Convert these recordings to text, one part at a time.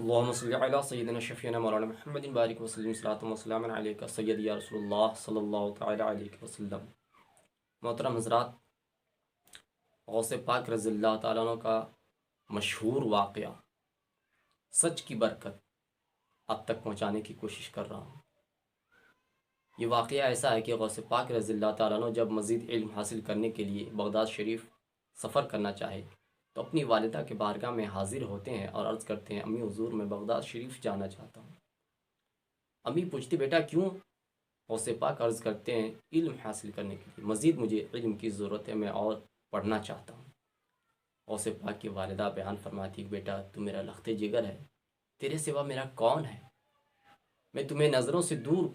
اللهم صل على سيدنا شفيعنا مولانا محمد بارك وسلم صلاة وسلام عليك سید یا رسول اللہ صلی اللہ تعالی علیہ وسلم۔ محترم حضرات، غوث پاک رضی اللہ تعالیٰ عنہ کا مشہور واقعہ سچ کی برکت اب تک پہنچانے کی کوشش کر رہا ہوں۔ یہ واقعہ ایسا ہے کہ غوث پاک رضی اللہ تعالیٰ عنہ جب مزید علم حاصل کرنے کے لیے بغداد شریف سفر کرنا چاہے تو اپنی والدہ کے بارگاہ میں حاضر ہوتے ہیں اور عرض کرتے ہیں، امی حضور میں بغداد شریف جانا چاہتا ہوں۔ امی پوچھتی، بیٹا کیوں؟ غوث پاک عرض کرتے ہیں، علم حاصل کرنے کے لیے، مزید مجھے علم کی ضرورت ہے، میں اور پڑھنا چاہتا ہوں۔ غوث پاک کی والدہ بیان فرماتی، بیٹا تو میرا لخت جگر ہے، تیرے سوا میرا کون ہے؟ میں تمہیں نظروں سے دور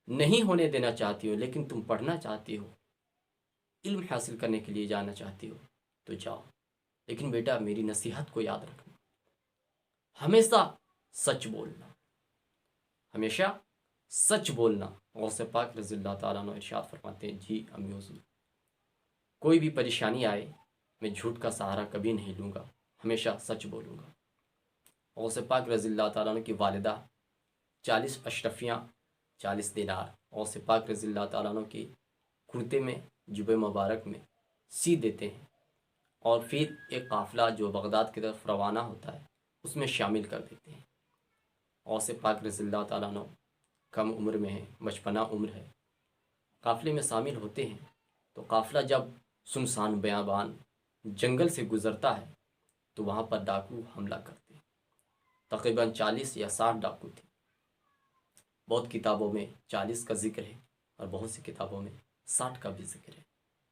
نہیں ہونے دینا چاہتی ہوں، لیکن تم پڑھنا چاہتی ہو، علم حاصل کرنے کے لیے جانا چاہتی ہو تو جاؤ، لیکن بیٹا میری نصیحت کو یاد رکھنا، ہمیشہ سچ بولنا، ہمیشہ سچ بولنا۔ غوث پاک رضی اللہ تعالیٰ عنہ ارشاد فرماتے ہیں، جی امی حضور، کوئی بھی پریشانی آئے میں جھوٹ کا سہارا کبھی نہیں لوں گا، ہمیشہ سچ بولوں گا۔ غوث پاک رضی اللہ تعالیٰ عنہ کی والدہ 40 اشرفیاں 40 دینار غوث پاک رضی اللہ تعالیٰ عنہ کی کرتے میں جبہ مبارک میں سی دیتے ہیں، اور پھر ایک قافلہ جو بغداد کی طرف روانہ ہوتا ہے اس میں شامل کر دیتے ہیں۔ غوث پاک رضی اللہ تعالیٰ عنہ کم عمر میں ہے، بچپنا عمر ہے، قافلے میں شامل ہوتے ہیں تو قافلہ جب سنسان بیابان جنگل سے گزرتا ہے تو وہاں پر ڈاکو حملہ کرتے ہیں۔ تقریباً 40 یا 60 ڈاکو تھے۔ بہت کتابوں میں 40 کا ذکر ہے اور بہت سی کتابوں میں 60 کا بھی ذکر ہے۔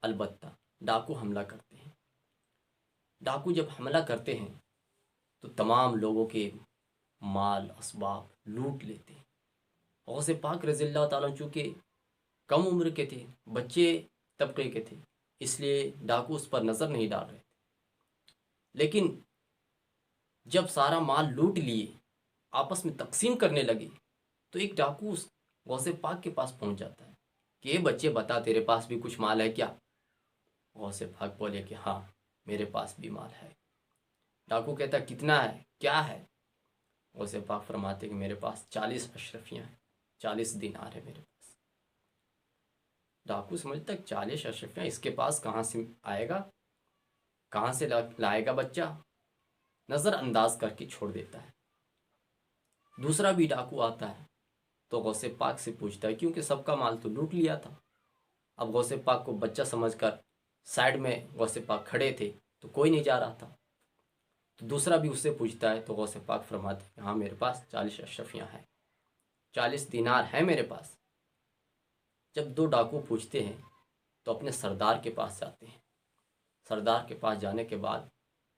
البتہ ڈاکو حملہ کرتے ہیں۔ ڈاکو جب حملہ کرتے ہیں تو تمام لوگوں کے مال اسباب لوٹ لیتے ہیں۔ غوث پاک رضی اللہ تعالیٰ چونکہ کم عمر کے تھے، بچے طبقے کے تھے، اس لیے ڈاکو اس پر نظر نہیں ڈال رہے تھے، لیکن جب سارا مال لوٹ لیے آپس میں تقسیم کرنے لگے تو ایک ڈاکو اس غوث پاک کے پاس پہنچ جاتا ہے کہ اے بچے بتا، تیرے پاس بھی کچھ مال ہے کیا؟ غوث پاک بولے کہ ہاں میرے پاس بھی مال ہے۔ ڈاکو کہتا ہے کتنا ہے، کیا ہے؟ غوث پاک فرماتے کہ میرے پاس 40 اشرفیاں ہیں، 40 دینار ہے میرے پاس۔ ڈاکو سمجھتا ہے 40 اشرفیاں اس کے پاس کہاں سے آئے گا، کہاں سے لائے گا بچہ، نظر انداز کر کے چھوڑ دیتا ہے۔ دوسرا بھی ڈاکو آتا ہے تو غوث پاک سے پوچھتا ہے، کیونکہ سب کا مال تو لوٹ لیا تھا، اب غوث پاک کو بچہ سمجھ کر سائڈ میں غوث پاک کھڑے تھے تو کوئی نہیں جا رہا تھا، تو دوسرا بھی اس سے پوچھتا ہے تو غوث پاک فرماتے ہیں، ہاں میرے پاس 40 اشرفیاں ہیں، 40 دینار ہیں میرے پاس۔ جب دو ڈاکو پوچھتے ہیں تو اپنے سردار کے پاس جاتے ہیں۔ سردار کے پاس جانے کے بعد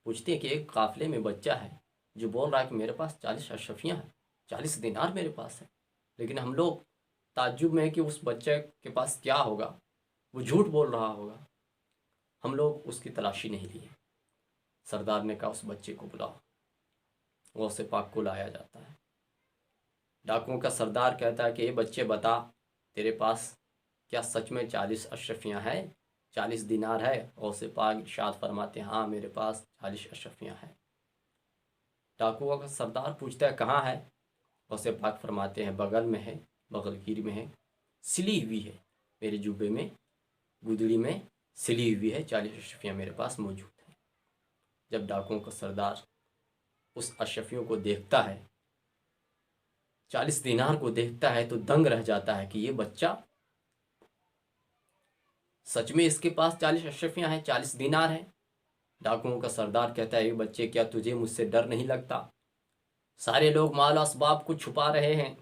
پوچھتے ہیں کہ ایک قافلے میں بچہ ہے جو بول رہا ہے کہ میرے پاس 40 اشرفیاں ہیں، 40 دینار میرے پاس ہے، لیکن ہم لوگ تعجب میں ہے کہ اس بچے کے پاس کیا ہوگا، وہ جھوٹ بول رہا ہوگا، ہم لوگ اس کی تلاشی نہیں لیے۔ سردار نے کہا اس بچے کو بلاؤ۔ غوث پاک کو لایا جاتا ہے۔ ڈاکوؤں کا سردار کہتا ہے کہ یہ بچے بتا، تیرے پاس کیا سچ میں 40 اشرفیاں ہیں، 40 دینار ہے؟ غوث پاک ارشاد فرماتے ہیں، ہاں میرے پاس 40 اشرفیاں ہیں۔ ڈاکوؤں کا سردار پوچھتا ہے کہاں ہے؟ غوث پاک فرماتے ہیں بغل میں ہے، بغل گیر میں ہے، سلی ہوئی ہے، میرے جوبے میں گدڑی میں سلی ہوئی ہے، 40 اشرفیاں میرے پاس موجود ہیں۔ جب ڈاکوؤں کا سردار اس اشرفیوں کو دیکھتا ہے، 40 دینار کو دیکھتا ہے تو دنگ رہ جاتا ہے کہ یہ بچہ سچ میں اس کے پاس 40 اشرفیاں ہیں، 40 دینار ہیں۔ ڈاکوؤں کا سردار کہتا ہے، یہ بچے کیا تجھے مجھ سے ڈر نہیں لگتا؟ سارے لوگ مال و اسباب کو چھپا رہے ہیں،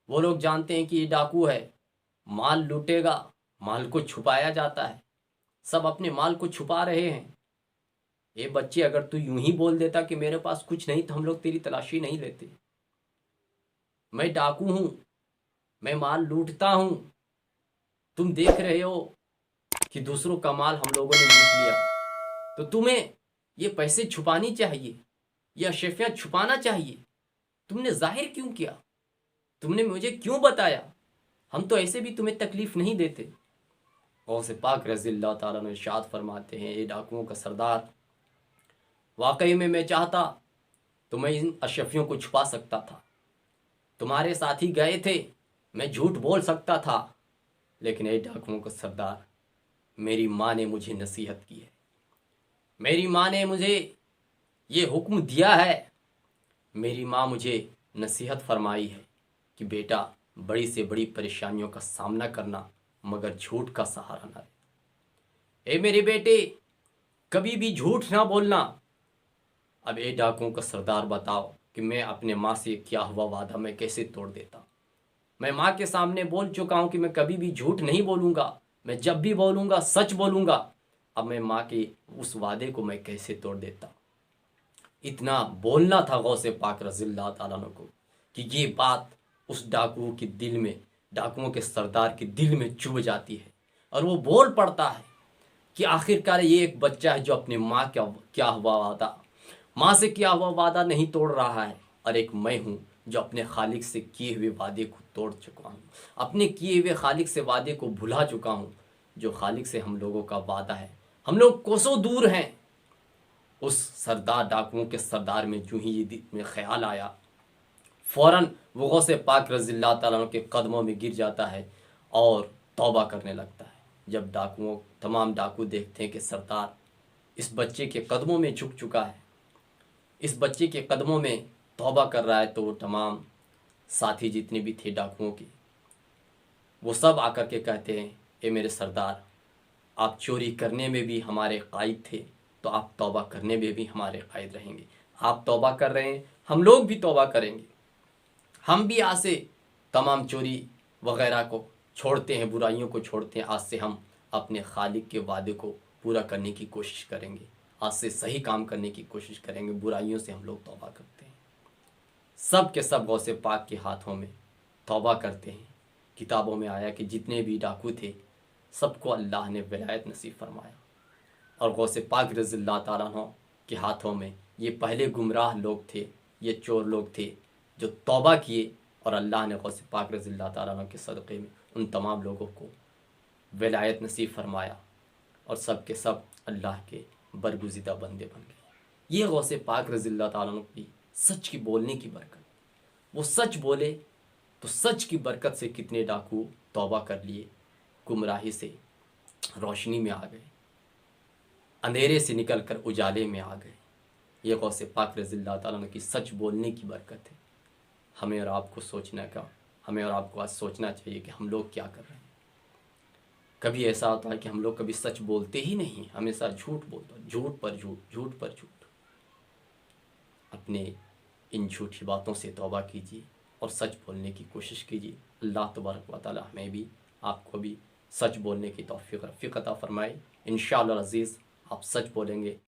وہ لوگ جانتے ہیں کہ یہ ڈاکو ہے، مال لوٹے گا، مال کو چھپایا جاتا ہے، سب اپنے مال کو چھپا رہے ہیں۔ اے بچے اگر تو یوں ہی بول دیتا کہ میرے پاس کچھ نہیں تو ہم لوگ تیری تلاشی نہیں لیتے۔ میں ڈاکو ہوں، میں مال لوٹتا ہوں، تم دیکھ رہے ہو کہ دوسروں کا مال ہم لوگوں نے لوٹ لیا، تو تمہیں یہ پیسے چھپانی چاہیے، یہ اشرفیاں چھپانا چاہیے، تم نے ظاہر کیوں کیا؟ تم نے مجھے کیوں بتایا؟ ہم تو ایسے بھی تمہیں تکلیف نہیں دیتے۔ غوث پاک رضی اللہ تعالیٰ نے ارشاد فرماتے ہیں، اے ڈاکوؤں کا سردار، واقعی میں چاہتا تو میں ان اشرفیوں کو چھپا سکتا تھا، تمہارے ساتھی گئے تھے، میں جھوٹ بول سکتا تھا، لیکن اے ڈاکوؤں کا سردار، میری ماں نے مجھے نصیحت کی ہے، میری ماں نے مجھے یہ حکم دیا ہے، میری ماں مجھے نصیحت فرمائی ہے کہ بیٹا بڑی سے بڑی پریشانیوں کا سامنا کرنا مگر جھوٹ کا سہارا نہ لے۔ اے میرے بیٹے کبھی بھی جھوٹ نہ بولنا۔ اب اے ڈاکوؤں کا سردار بتاؤ کہ میں اپنے ماں سے کیا ہوا وعدہ میں کیسے توڑ دیتا؟ میں ماں کے سامنے بول چکا ہوں کہ میں کبھی بھی جھوٹ نہیں بولوں گا، میں جب بھی بولوں گا سچ بولوں گا۔ اب میں ماں کے اس وعدے کو میں کیسے توڑ دیتا؟ اتنا بولنا تھا غوث پاک رضی اللہ تعالیٰ عنہ کو کہ یہ بات اس ڈاکو کے دل میں، ڈاکوؤں کے سردار کے دل میں چبھ جاتی ہے، اور وہ بول پڑتا ہے کہ آخرکار یہ ایک بچہ ہے جو اپنے ماں کا کیا ہوا وعدہ، ماں سے کیا ہوا وعدہ نہیں توڑ رہا ہے، اور ایک میں ہوں جو اپنے خالق سے کیے ہوئے وعدے کو توڑ چکا ہوں، اپنے کیے ہوئے خالق سے وعدے کو بھلا چکا ہوں، جو خالق سے ہم لوگوں کا وعدہ ہے ہم لوگ کوسوں دور ہیں۔ اس سردار ڈاکوؤں کے سردار میں جو ہی یہ دل میں خیال آیا، فوراً وہ غوث پاک رضی اللہ تعالیٰ عنہ کے قدموں میں گر جاتا ہے اور توبہ کرنے لگتا ہے۔ جب ڈاکوؤں تمام ڈاکو دیکھتے ہیں کہ سردار اس بچے کے قدموں میں جھک چکا ہے، اس بچے کے قدموں میں توبہ کر رہا ہے، تو وہ تمام ساتھی جتنے بھی تھے ڈاکوؤں کے، وہ سب آ کر کے کہتے ہیں اے میرے سردار، آپ چوری کرنے میں بھی ہمارے قائد تھے، تو آپ توبہ کرنے میں بھی ہمارے قائد رہیں گے۔ آپ توبہ کر رہے ہیں، ہم لوگ بھی توبہ کریں گے، ہم بھی آج سے تمام چوری وغیرہ کو چھوڑتے ہیں، برائیوں کو چھوڑتے ہیں، آج سے ہم اپنے خالق کے وعدے کو پورا کرنے کی کوشش کریں گے، آج سے صحیح کام کرنے کی کوشش کریں گے، برائیوں سے ہم لوگ توبہ کرتے ہیں۔ سب کے سب غوث پاک کے ہاتھوں میں توبہ کرتے ہیں۔ کتابوں میں آیا کہ جتنے بھی ڈاکو تھے سب کو اللہ نے ولایت نصیب فرمایا، اور غوث پاک رضی اللہ تعالیٰ عنہ کے ہاتھوں میں یہ پہلے گمراہ لوگ تھے، یہ چور لوگ تھے جو توبہ کیے، اور اللہ نے غوث پاک رضی اللہ تعالیٰ عنہ کے صدقے میں ان تمام لوگوں کو ولایت نصیب فرمایا، اور سب کے سب اللہ کے برگزیدہ بندے بن گئے۔ یہ غوث پاک رضی اللہ تعالیٰ عنہ کی سچ کی بولنے کی برکت، وہ سچ بولے تو سچ کی برکت سے کتنے ڈاکو توبہ کر لیے، گمراہی سے روشنی میں آ گئے، اندھیرے سے نکل کر اجالے میں آ گئے۔ یہ غوث پاک رضی اللہ تعالیٰ عنہ کی سچ بولنے کی برکت ہے۔ ہمیں اور آپ کو ہمیں اور آپ کو آج سوچنا چاہیے کہ ہم لوگ کیا کر رہے ہیں۔ کبھی ایسا ہوتا ہے کہ ہم لوگ کبھی سچ بولتے ہی نہیں، ہمیشہ جھوٹ بولتے، جھوٹ پر جھوٹ، جھوٹ پر جھوٹ۔ اپنے ان جھوٹی باتوں سے توبہ کیجیے اور سچ بولنے کی کوشش کیجیے۔ اللہ تبارک و تعالی ہمیں بھی آپ کو بھی سچ بولنے کی توفیق عطا فرمائے۔ انشاءاللہ العزیز آپ سچ بولیں گے